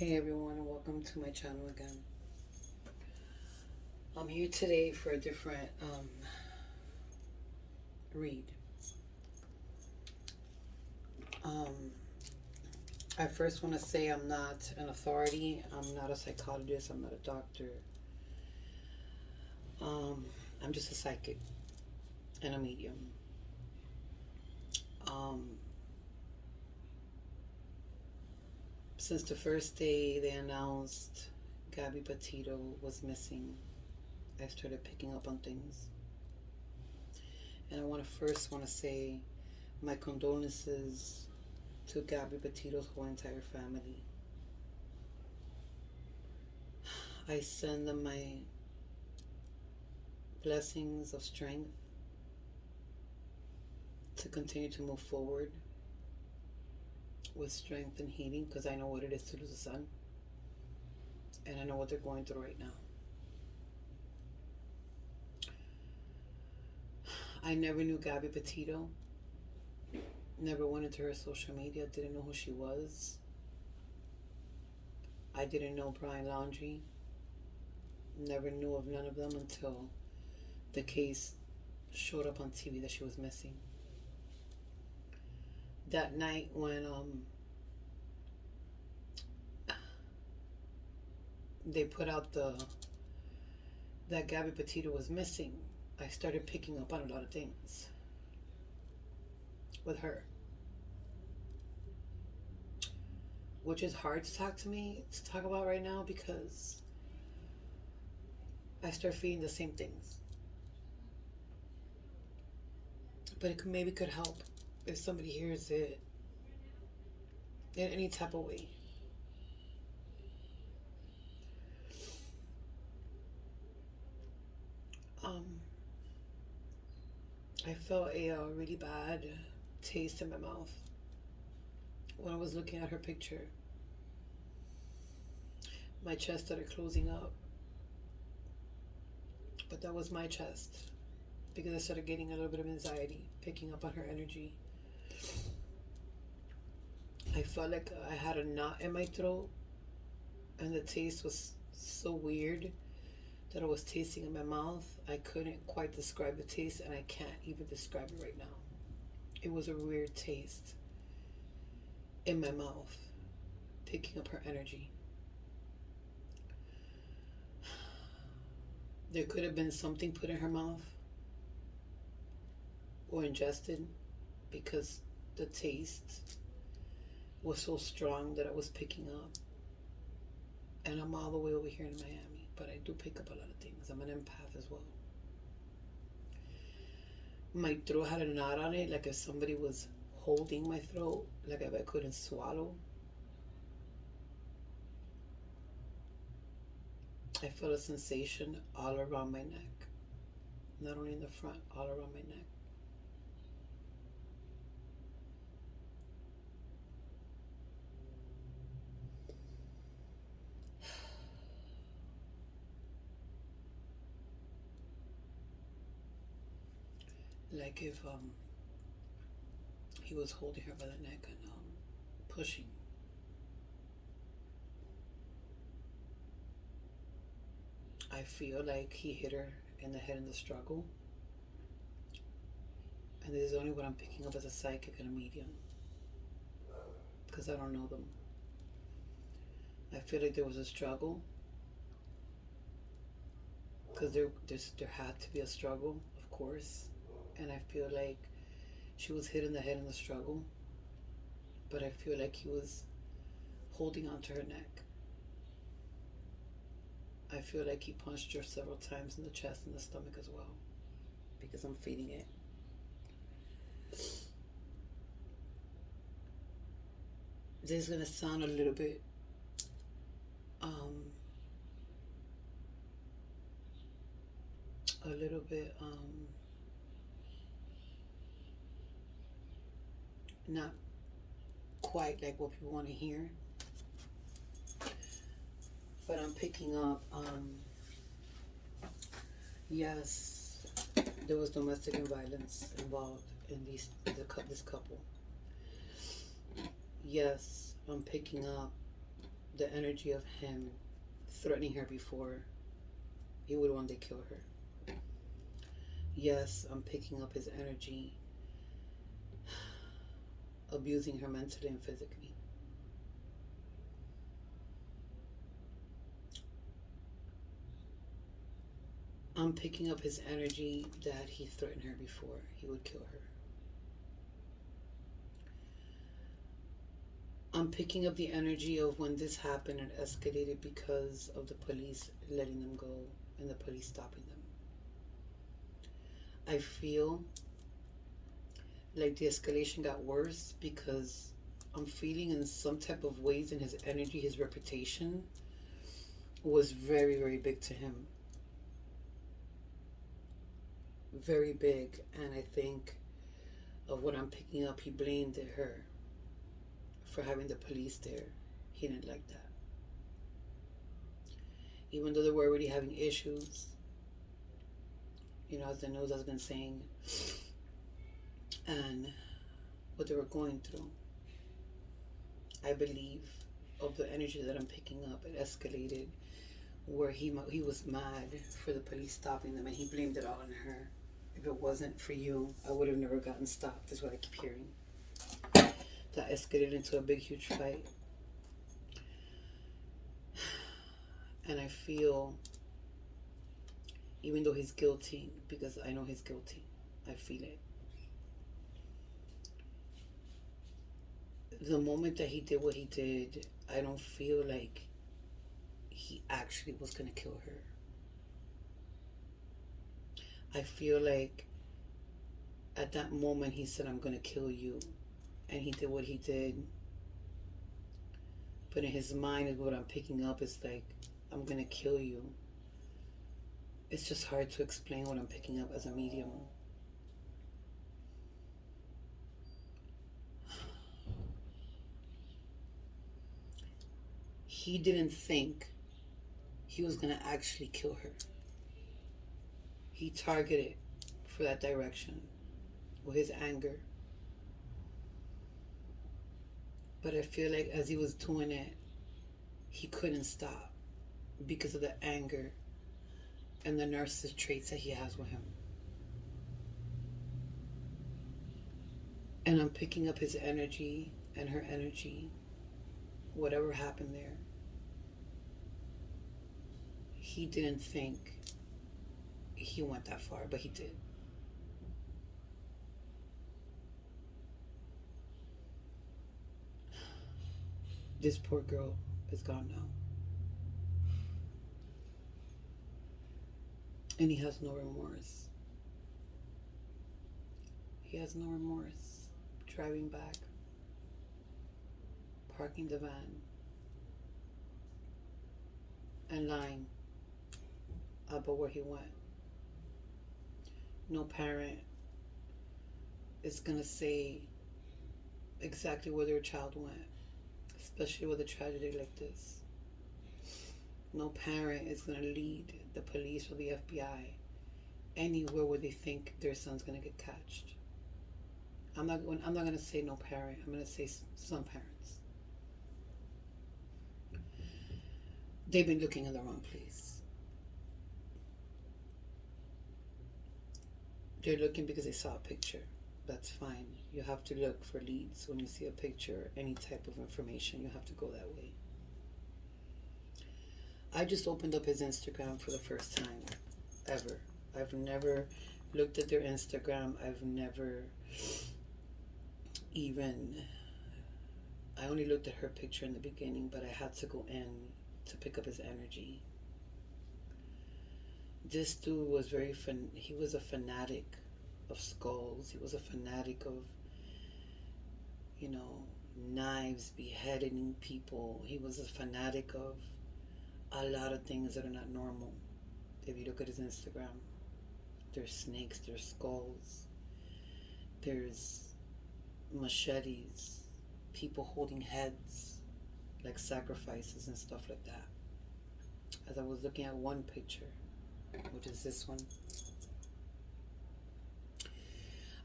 Hey everyone, and welcome to my channel again. I'm here today for a different read. Um, I first want to say I'm not an authority. I'm not a psychologist. I'm not a doctor. Um, I'm just a psychic and a medium. Um, since the first day they announced Gabby Petito was missing, I started picking up on things. And I want to say my condolences to Gabby Petito's whole entire family. I send them my blessings of strength to continue to move forward with strength and healing because I know what it is to lose a son and I know what they're going through right now. I never knew Gabby Petito, never went into her social media, didn't know who she was. I didn't know Brian Laundrie, never knew of none of them until the case showed up on TV that she was missing. That night when they put out that Gabby Petito was missing, I started picking up on a lot of things with her, which is hard to talk about right now because I start feeling the same things. But maybe could help if somebody hears it in any type of way. Um, I felt a really bad taste in my mouth when I was looking at her picture. My chest started closing up, but that was my chest because I started getting a little bit of anxiety, picking up on her energy. I felt like I had a knot in my throat, and the taste was so weird that I was tasting in my mouth. I couldn't quite describe the taste, and I can't even describe it right now. It was a weird taste in my mouth, picking up her energy. There could have been something put in her mouth or ingested because the taste was so strong that I was picking up. And I'm all the way over here in Miami, but I do pick up a lot of things. I'm an empath as well. My throat had a knot on it, like if somebody was holding my throat, like if I couldn't swallow. I felt a sensation all around my neck, not only in the front, all around my neck. Like if he was holding her by the neck and pushing. I feel like he hit her in the head in the struggle. And this is only what I'm picking up as a psychic and a medium, because I don't know them. I feel like there was a struggle, because there had to be a struggle, of course. And I feel like she was hit in the head in the struggle, but I feel like he was holding onto her neck. I feel like he punched her several times in the chest and the stomach as well, because I'm feeling it. This is gonna sound a little bit um a little bit not quite like what people want to hear, but I'm picking up yes, there was domestic violence involved in this couple. Yes, I'm picking up the energy of him threatening her before he would one day kill her. Yes, I'm picking up his energy, abusing her mentally and physically. I'm picking up his energy that he threatened her before he would kill her. I'm picking up the energy of when this happened and escalated because of the police letting them go and the police stopping them. I feel like the escalation got worse because I'm feeling in some type of ways in his energy, his reputation was very, very big to him. Very big. And I think of what I'm picking up, he blamed her for having the police there. He didn't like that. Even though they were already having issues, as the news has been saying, and what they were going through. I believe of the energy that I'm picking up, it escalated where he was mad for the police stopping them and he blamed it all on her. If it wasn't for you, I would have never gotten stopped, is what I keep hearing. That escalated into a big, huge fight. And I feel, even though he's guilty, because I know he's guilty, I feel it. The moment that he did what he did, I don't feel like he actually was going to kill her. I feel like at that moment he said, I'm going to kill you. And he did what he did. But in his mind is what I'm picking up is like, I'm going to kill you. It's just hard to explain what I'm picking up as a medium. He didn't think he was going to actually kill her. He targeted for that direction with his anger. But I feel like as he was doing it, he couldn't stop because of the anger and the narcissistic traits that he has with him. And I'm picking up his energy and her energy, whatever happened there. He didn't think he went that far, but he did. This poor girl is gone now. And he has no remorse. He has no remorse. Driving back, parking the van, and lying about where he went. No parent is going to say exactly where their child went, especially with a tragedy like this. No parent is going to lead the police or the FBI anywhere where they think their son's going to get catched. I'm not going to say no parent. I'm going to say some parents. They've been looking in the wrong place. They're looking because they saw a picture. That's fine. You have to look for leads when you see a picture, any type of information. You have to go that way. I just opened up his Instagram for the first time ever. I've never looked at their Instagram. I've never even, I only looked at her picture in the beginning, but I had to go in to pick up his energy. This dude was he was a fanatic of skulls. He was a fanatic of, knives, beheading people. He was a fanatic of a lot of things that are not normal. If you look at his Instagram, there's snakes, there's skulls, there's machetes, people holding heads like sacrifices and stuff like that. As I was looking at one picture, which is this one,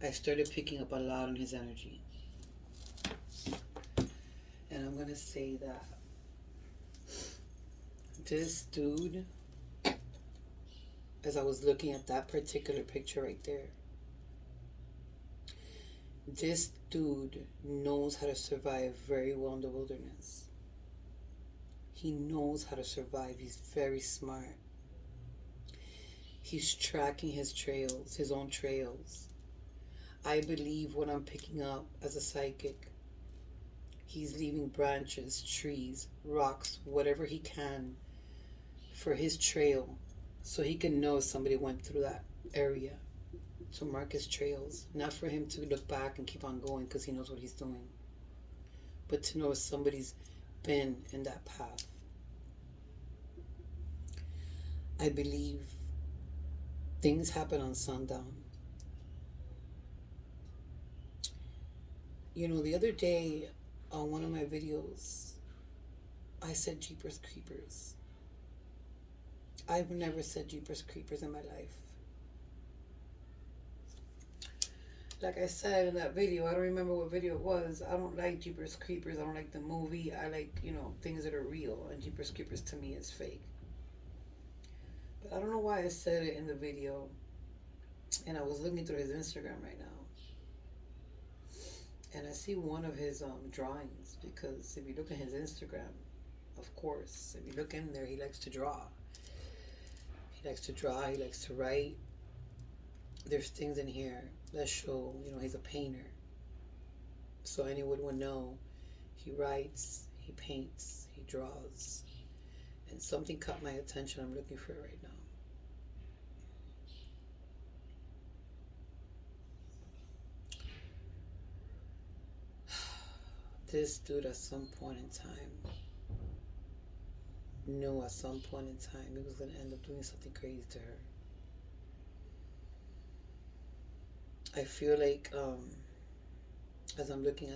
I started picking up a lot on his energy. And I'm going to say that This dude, as I was looking at that particular picture right there, this dude knows how to survive very well in the wilderness. He knows how to survive. He's very smart. He's tracking his trails, his own trails. I believe what I'm picking up as a psychic, he's leaving branches, trees, rocks, whatever he can for his trail so he can know somebody went through that area. To mark his trails. Not for him to look back and keep on going because he knows what he's doing, but to know if somebody's been in that path. I believe things happen on sundown. You know, the other day on one of my videos, I said Jeepers Creepers. I've never said Jeepers Creepers in my life. Like I said in that video, I don't remember what video it was. I don't like Jeepers Creepers. I don't like the movie. I like, things that are real. And Jeepers Creepers to me is fake. But I don't know why I said it in the video. And I was looking through his Instagram right now. And I see one of his drawings. Because if you look at his Instagram, of course, if you look in there, he likes to draw. He likes to draw. He likes to write. There's things in here that show, he's a painter. So anyone would know he writes, he paints, he draws. And something caught my attention. I'm looking for it right now. This dude at some point in time knew at some point in time he was going to end up doing something crazy to her. I feel like as I'm looking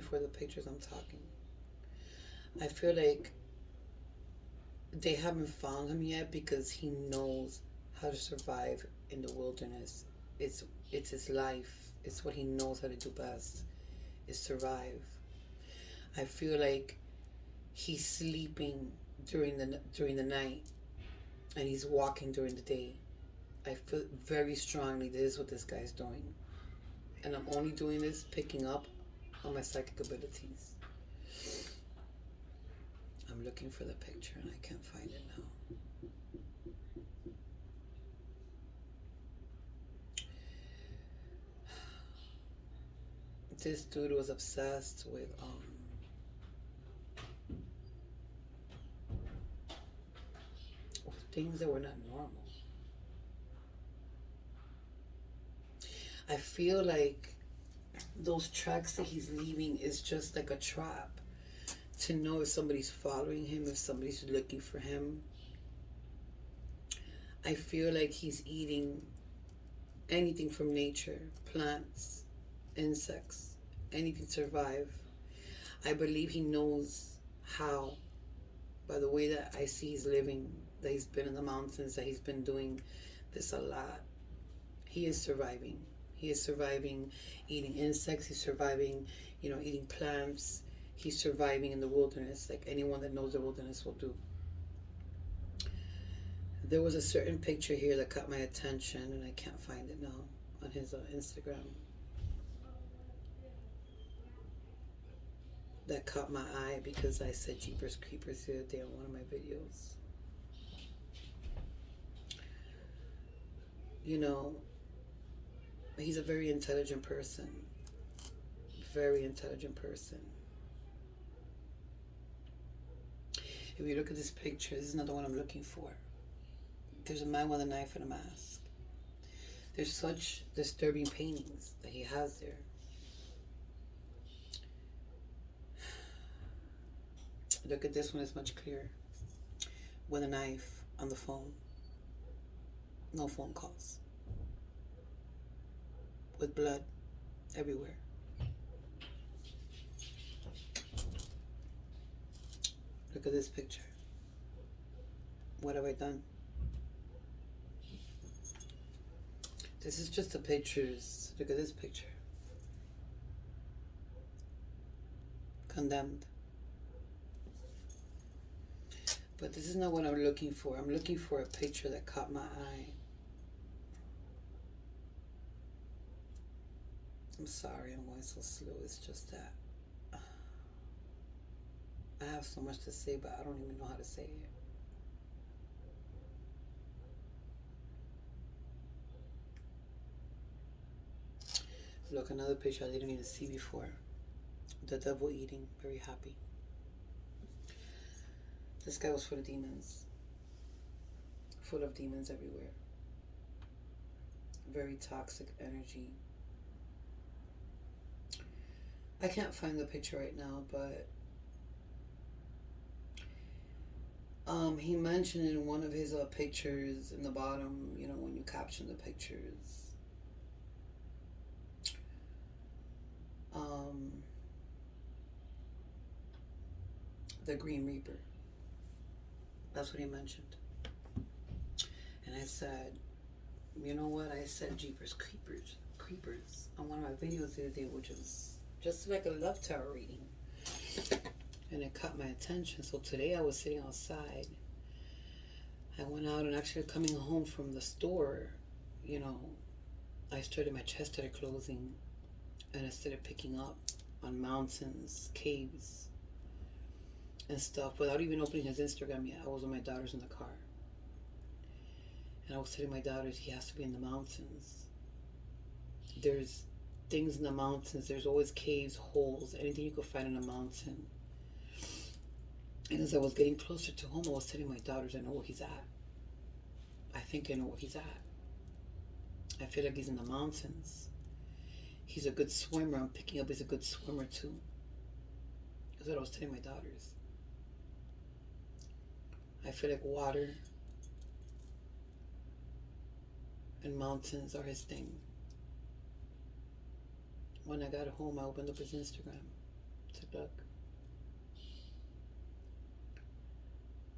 for the pictures I'm talking, I feel like they haven't found him yet because he knows how to survive in the wilderness. It's his life. It's what he knows how to do best, is survive. I feel like he's sleeping during the night and he's walking during the day. I feel very strongly this is what this guy's doing. And I'm only doing this picking up on my psychic abilities. I'm looking for the picture and I can't find it now. This dude was obsessed with things that were not normal. I feel like those tracks that he's leaving is just like a trap to know if somebody's following him, if somebody's looking for him. I feel like he's eating anything from nature, plants, insects, anything to survive. I believe he knows how, by the way that I see he's living, that he's been in the mountains, that he's been doing this a lot. He is surviving. He is surviving eating insects. He's surviving, eating plants. He's surviving in the wilderness like anyone that knows the wilderness will do. There was a certain picture here that caught my attention, and I can't find it now on his Instagram. That caught my eye because I said Jeepers Creepers the other day on one of my videos. He's a very intelligent person. Very intelligent person. If you look at this picture, this is not the one I'm looking for. There's a man with a knife and a mask. There's such disturbing paintings that he has there. Look at this one, it's much clearer. With a knife on the phone. No phone calls. With blood everywhere. Look at this picture. What have I done? This is just the pictures. Look at this picture. Condemned. But this is not what I'm looking for. I'm looking for a picture that caught my eye. I'm sorry I'm going so slow. It's just that I have so much to say, but I don't even know how to say it. Look, another picture I didn't even see before. The devil eating, very happy. This guy was full of demons. Full of demons everywhere. Very toxic energy. I can't find the picture right now, but he mentioned in one of his pictures in the bottom, you know, when you caption the pictures, the Green Reaper. That's what he mentioned. And I said, you know what? I said Jeepers Creepers on one of my videos the other day, which was just like a love tarot reading. And it caught my attention. So today I was sitting outside. I went out and actually coming home from the store, you know, my chest started closing and I started picking up on mountains, caves, and stuff without even opening his Instagram yet. I was with my daughters in the car. And I was telling my daughters, he has to be in the mountains. There's things in the mountains. There's always caves, holes, anything you could find in a mountain. And as I was getting closer to home, I was telling my daughters, I know where he's at. I think I know where he's at. I feel like he's in the mountains. He's a good swimmer. I'm picking up he's a good swimmer too. That's what I was telling my daughters. I feel like water and mountains are his thing. When I got home, I opened up his Instagram to look.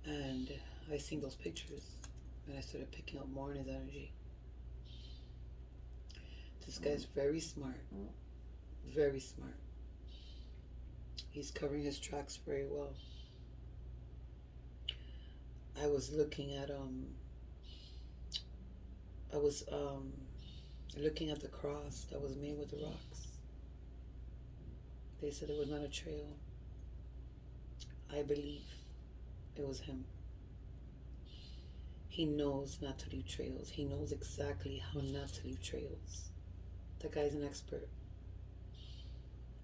And I seen those pictures and I started picking up more in his energy. This guy's very smart. Very smart. He's covering his tracks very well. I was looking at looking at the cross that was made with the rocks. They said it was not a trail. I believe it was him. He knows not to leave trails. He knows exactly how not to leave trails. That guy's an expert.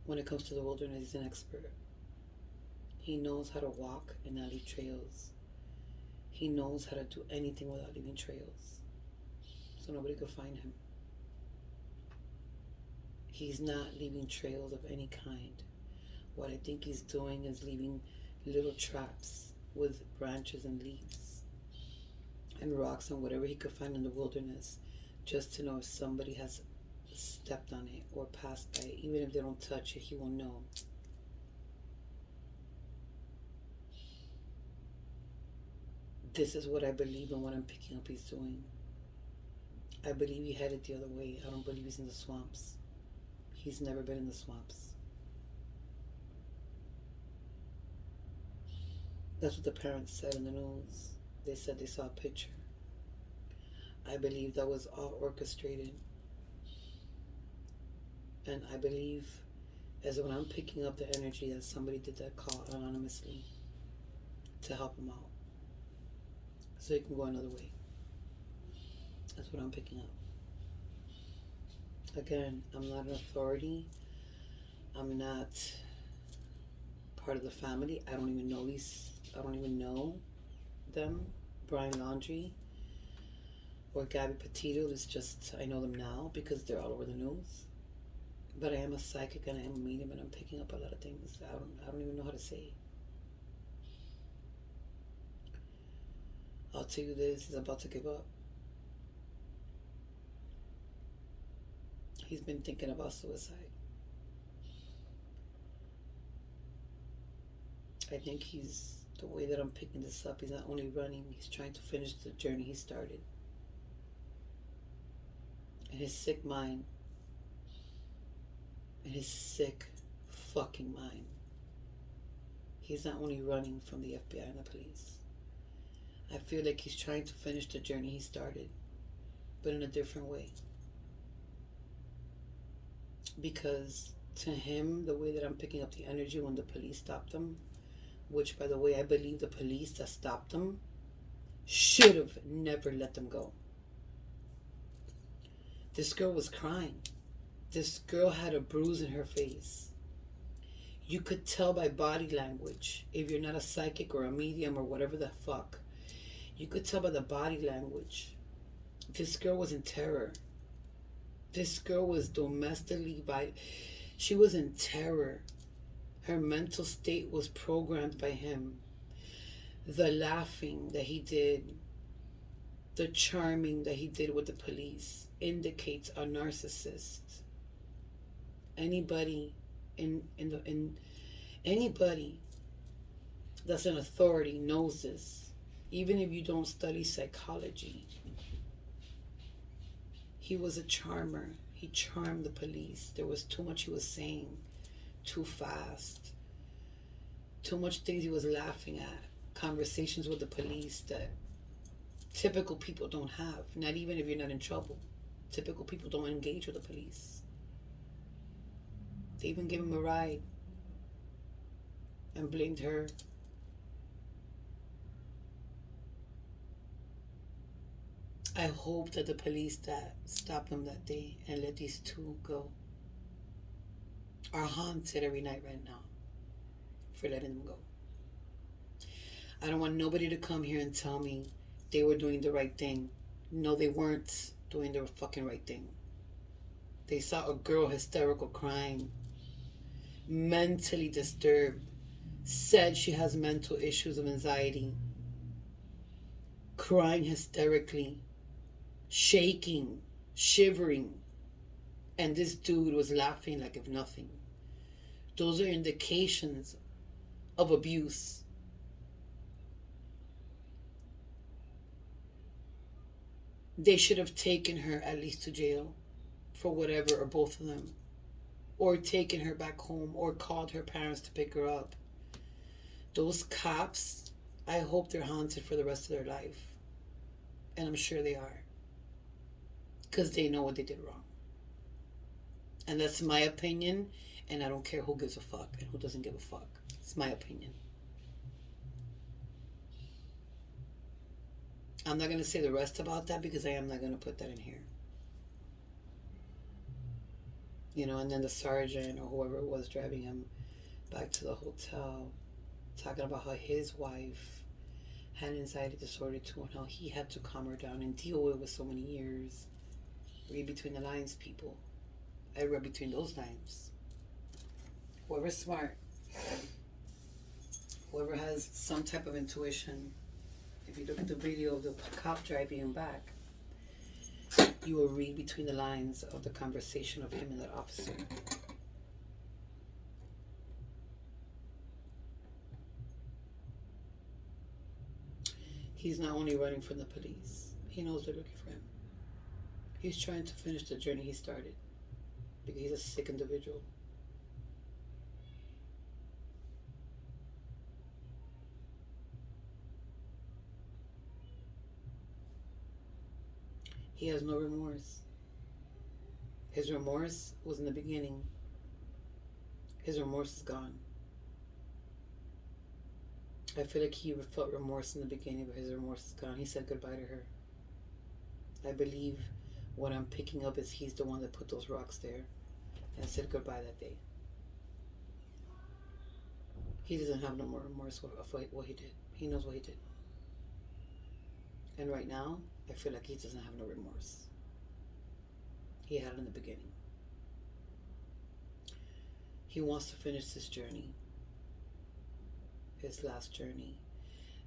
When it comes to the wilderness, he's an expert. He knows how to walk and not leave trails. He knows how to do anything without leaving trails. So nobody could find him. He's not leaving trails of any kind. What I think he's doing is leaving little traps with branches and leaves and rocks and whatever he could find in the wilderness, just to know if somebody has stepped on it or passed by it. Even if they don't touch it, he will know. This is what I believe and what I'm picking up he's doing. I believe he headed the other way. I don't believe he's in the swamps. He's never been in the swamps. That's what the parents said in the news. They said they saw a picture. I believe that was all orchestrated. And I believe, as when I'm picking up the energy, that somebody did that call anonymously to help him out, so he can go another way. That's what I'm picking up. Again, I'm not an authority. I'm not part of the family. I don't even know them. Brian Laundrie or Gabby Petito. It's just, I know them now because they're all over the news. But I am a psychic and I am a medium and I'm picking up a lot of things. I don't even know how to say. I'll tell you this, he's about to give up. He's been thinking about suicide. I think the way that I'm picking this up, he's not only running, he's trying to finish the journey he started. And his sick mind, and his sick fucking mind, he's not only running from the FBI and the police, I feel like he's trying to finish the journey he started, but in a different way. Because to him, the way that I'm picking up the energy when the police stopped him, which by the way, I believe the police that stopped him should have never let them go. This girl was crying. This girl had a bruise in her face. You could tell by body language, if you're not a psychic or a medium or whatever the fuck, you could tell by the body language. This girl was in terror. This girl was domestically violent. She was in terror. Her mental state was programmed by him. The laughing that he did, the charming that he did with the police indicates a narcissist. Anybody in anybody that's an authority knows this. Even if you don't study psychology, he was a charmer. He charmed the police. There was too much he was saying, too fast, too much things he was laughing at, conversations with the police that typical people don't have, not even if you're not in trouble. Typical people don't engage with the police. They even gave him a ride and blamed her. I hope that the police that stopped them that day and let these two go are haunted every night right now for letting them go. I don't want nobody to come here and tell me they were doing the right thing. No, they weren't doing the fucking right thing. They saw a girl hysterical crying, mentally disturbed, said she has mental issues of anxiety, crying hysterically, shaking, shivering, and this dude was laughing like if nothing. Those are indications of abuse. They should have taken her at least to jail for whatever, or both of them, or taken her back home, or called her parents to pick her up. Those cops, I hope they're haunted for the rest of their life. And I'm sure they are. Because they know what they did wrong. And that's my opinion, and I don't care who gives a fuck and who doesn't give a fuck. It's my opinion. I'm not going to say the rest about that because I am not going to put that in here. You know, and then the sergeant or whoever it was driving him back to the hotel, talking about how his wife had anxiety disorder too, and how he had to calm her down and deal with it with so many years. Read between the lines, people. I read between those lines. Whoever's smart, whoever has some type of intuition, if you look at the video of the cop driving him back, you will read between the lines of the conversation of him and that officer. He's not only running from the police, he knows they're looking for him. He's trying to finish the journey he started because he's a sick individual. He has no remorse. His remorse was in the beginning. His remorse is gone. I feel like he felt remorse in the beginning, but his remorse is gone. He said goodbye to her. I believe what I'm picking up is he's the one that put those rocks there and said goodbye that day. He doesn't have no more remorse of what he did. He knows what he did. And right now, I feel like he doesn't have no remorse. He had it in the beginning. He wants to finish this journey, his last journey.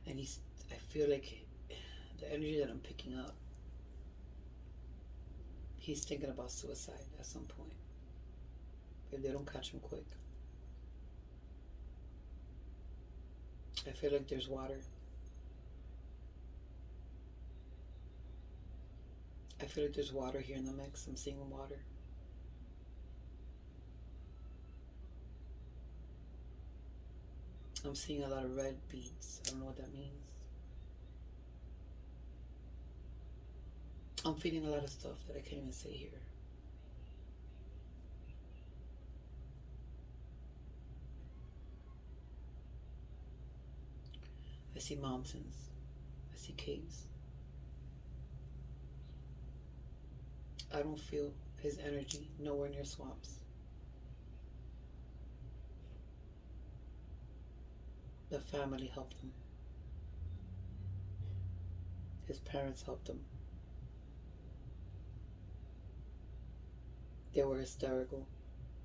And I feel like the energy that I'm picking up, he's thinking about suicide at some point if they don't catch him quick. I feel like there's water. I feel like there's water here in the mix. I'm seeing water. I'm seeing a lot of red beads. I don't know what that means. I'm feeling a lot of stuff that I can't even say here. I see mountains. I see caves. I don't feel his energy nowhere near swamps. The family helped him. His parents helped him. They were hysterical.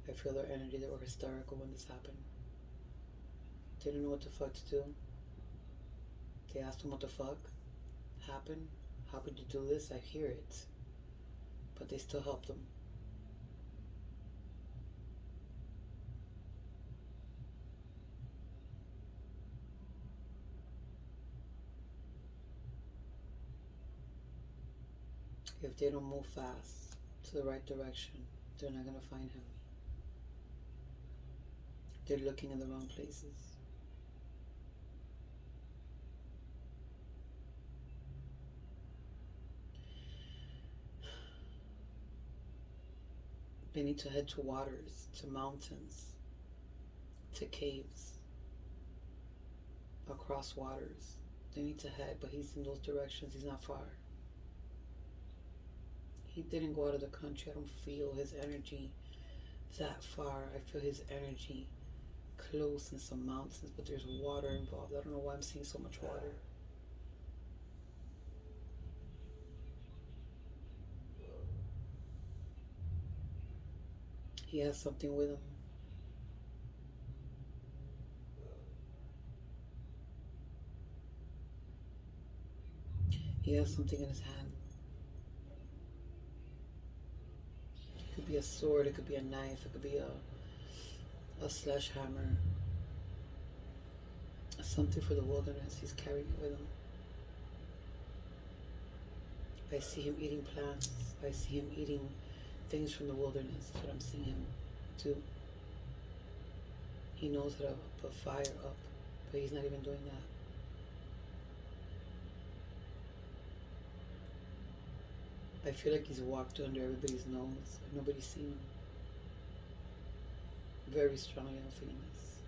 I feel their energy. They were hysterical when this happened. They didn't know what the fuck to do. They asked him what the fuck happened. How could you do this? I hear it. But they still helped him. If they don't move fast to the right direction, they're not going to find him. They're looking in the wrong places. They need to head to waters, to mountains, to caves, across waters. They need to head, but he's in those directions. He's not far. He didn't go out of the country. I don't feel his energy that far. I feel his energy close in some mountains, but there's water involved. I don't know why I'm seeing so much water. He has something with him. He has something in his hand. It could be a sword, it could be a knife, it could be a sledgehammer. Something for the wilderness. He's carrying it with him. I see him eating plants. I see him eating things from the wilderness. That's what I'm seeing him do. He knows how to put fire up, but he's not even doing that. I feel like he's walked under everybody's nose. Nobody's seen him. Very strongly I'm feeling this.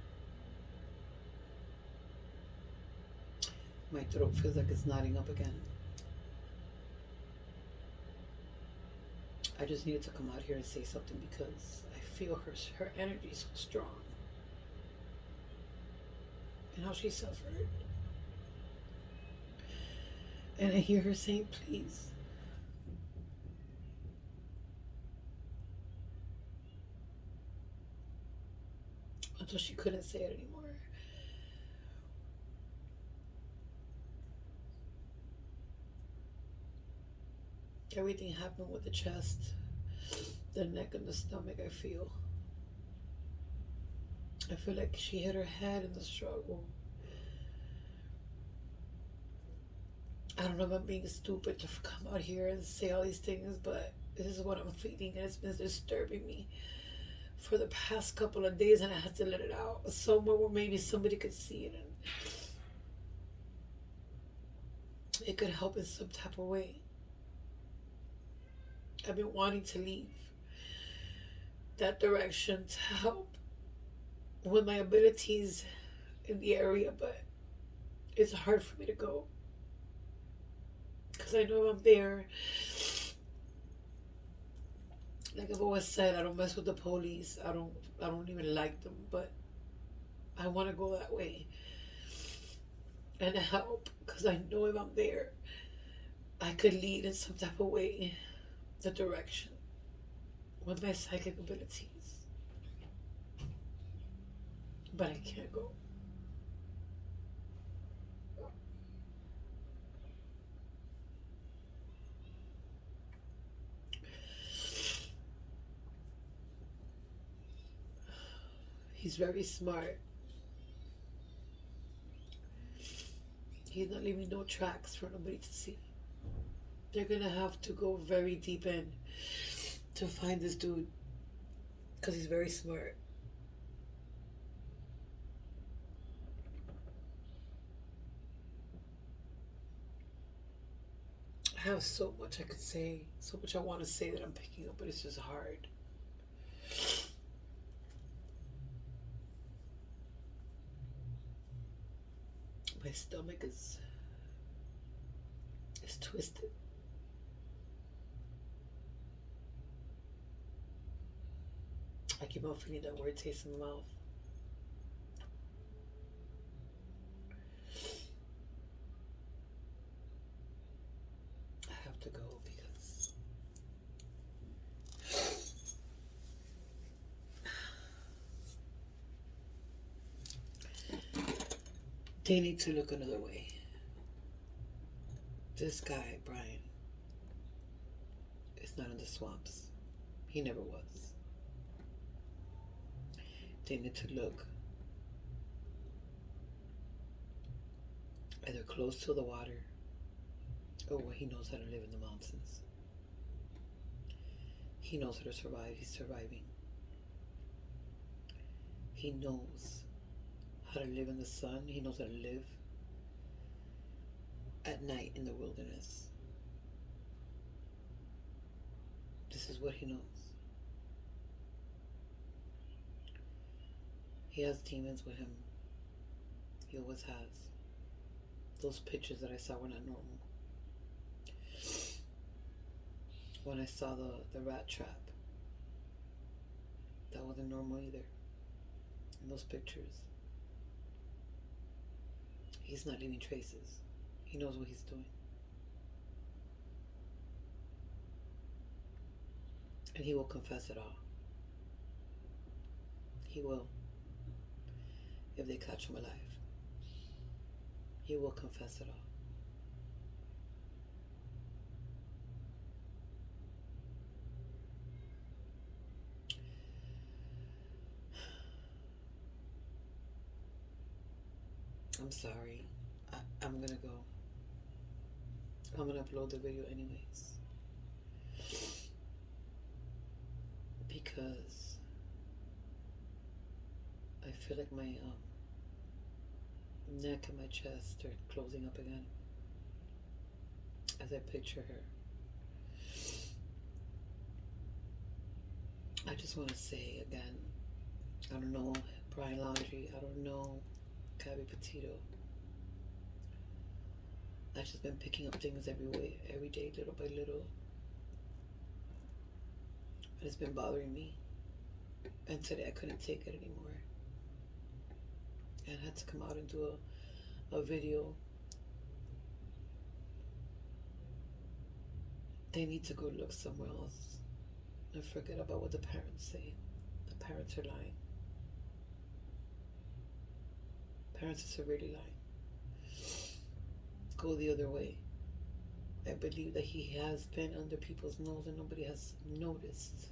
My throat feels like it's knotting up again. I just needed to come out here and say something because I feel her energy so strong. And how she suffered. And I hear her saying, please. Until she couldn't say it anymore. Everything happened with the chest, the neck, and the stomach, I feel. I feel like she hit her head in the struggle. I don't know if I'm being stupid to come out here and say all these things, but this is what I'm feeling, and it's been disturbing me for the past couple of days, and I had to let it out somewhere where maybe somebody could see it and it could help in some type of way. I've been wanting to leave that direction to help with my abilities in the area, but it's hard for me to go because I know I'm there. Like I've always said, I don't mess with the police. I don't even like them, but I want to go that way and help because I know if I'm there, I could lead in some type of way the direction with my psychic abilities. But I can't go. He's very smart. He's not leaving no tracks for nobody to see. They're gonna have to go very deep in to find this dude because he's very smart. have so much I could say, so much I want to say that I'm picking up, but it's just hard. My stomach is twisted. I keep on feeling that weird taste in the mouth. I have to go because they need to look another way. This guy, Brian, is not in the swamps. He never was. They need to look either close to the water or where he knows how to live in the mountains. He knows how to survive. He's surviving. He knows how to live in the sun. He knows how to live at night in the wilderness. This is what he knows. He has demons with him. He always has. Those pictures that I saw were not normal. When I saw the rat trap, that wasn't normal either. In those pictures, he's not leaving traces. He knows what he's doing. And he will confess it all. He will. If they catch him alive, he will confess it all. I'm sorry. I'm gonna go. I'm gonna upload the video anyways. Because I feel like my neck and my chest are closing up again as I picture her. I just want to say again, I don't know Brian Laundrie, I don't know Gabby Petito. I've just been picking up things every day, little by little. And it's been bothering me. And today I couldn't take it anymore. And I had to come out and do a video. They need to go look somewhere else and forget about what the parents say. The parents are lying. Parents are really lying. Go the other way. I believe that he has been under people's nose and nobody has noticed.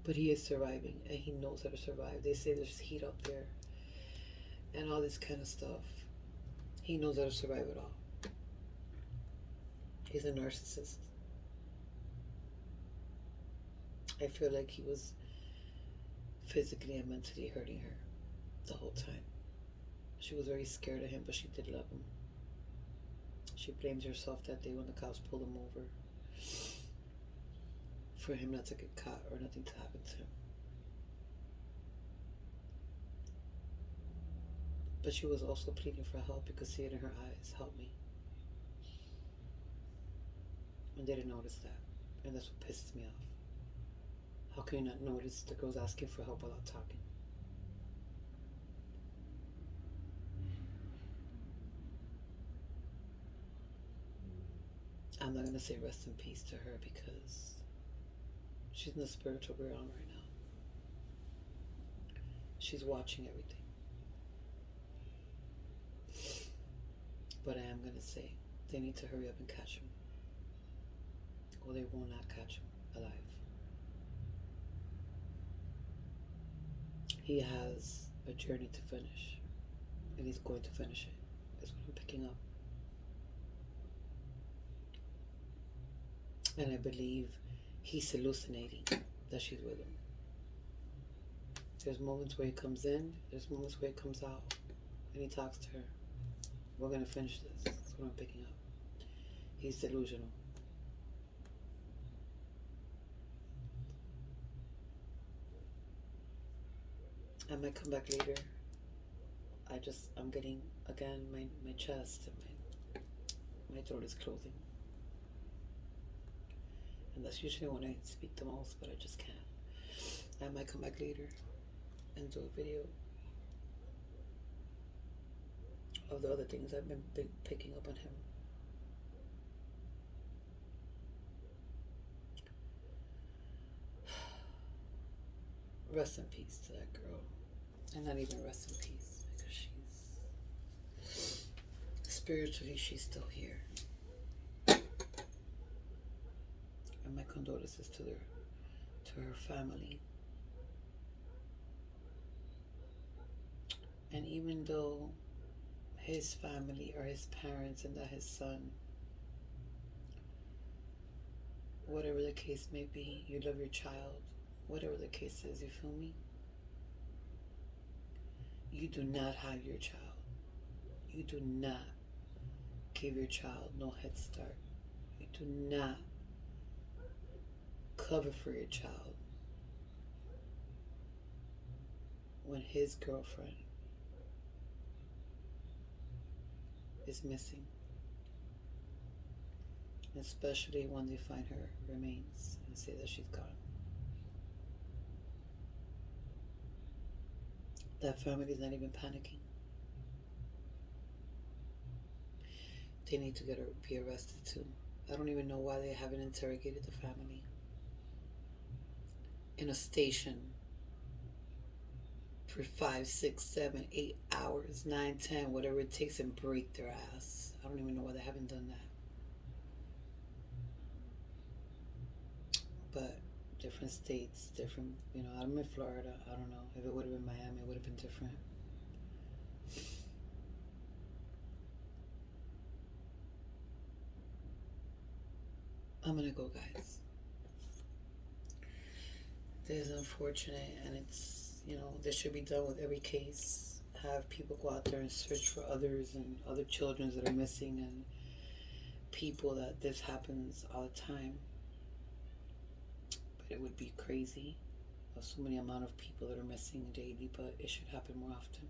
But he is surviving and he knows how to survive. They say there's heat out there and all this kind of stuff. He knows how to survive it all. He's a narcissist. I feel like he was physically and mentally hurting her the whole time. She was very scared of him, but she did love him. She blamed herself that day when the cops pulled him over for him not to get caught or nothing to happen to him. But she was also pleading for help. You could see it in her eyes. Help me. And they didn't notice that. And that's what pisses me off. How can you not notice the girl's asking for help without talking? I'm not going to say rest in peace to her because she's in the spiritual realm right now. She's watching everything. But I am going to say they need to hurry up and catch him, or they will not catch him alive. He has a journey to finish, and he's going to finish it. That's what I'm picking up. And I believe he's hallucinating that she's with him. There's moments where he comes in, there's moments where he comes out, and he talks to her. We're gonna finish this. That's what I'm picking up. He's delusional. I might come back later. I'm getting, again, my chest and my throat is closing. And that's usually when I speak the most, but I just can't. I might come back later and do a video of the other things I've been picking up on him. Rest in peace to that girl. And not even rest in peace, because spiritually, she's still here. And my condolences to her family. And even though his family or his parents and that his son, whatever the case may be, you love your child, whatever the case is, you feel me? You do not hide your child. You do not give your child no head start. You do not cover for your child when his girlfriend is missing, especially when they find her remains and say that she's gone. That family is not even panicking. They need to be arrested too. I don't even know why they haven't interrogated the family in a station for 5, 6, 7, 8 hours, 9, 10, whatever it takes, and break their ass. I don't even know why they haven't done that. But different states, different, I'm in Florida. I don't know. If it would have been Miami, it would have been different. I'm gonna go, guys. This is unfortunate, and it's, this should be done with every case. Have people go out there and search for others and other children that are missing, and people that this happens all the time. But it would be crazy. There's so many amount of people that are missing daily, but it should happen more often.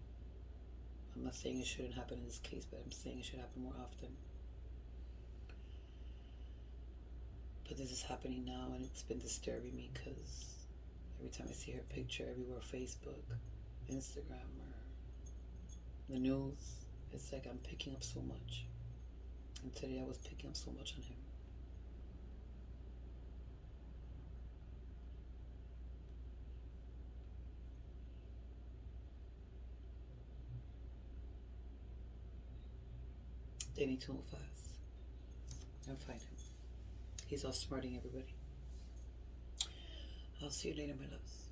I'm not saying it shouldn't happen in this case, but I'm saying it should happen more often. But this is happening now, and it's been disturbing me because every time I see her picture everywhere, Facebook, Instagram, or the news, it's like I'm picking up so much. And today I was picking up so much on him. They need to move fast and find him. He's outsmarting everybody. I'll see you later, my loves.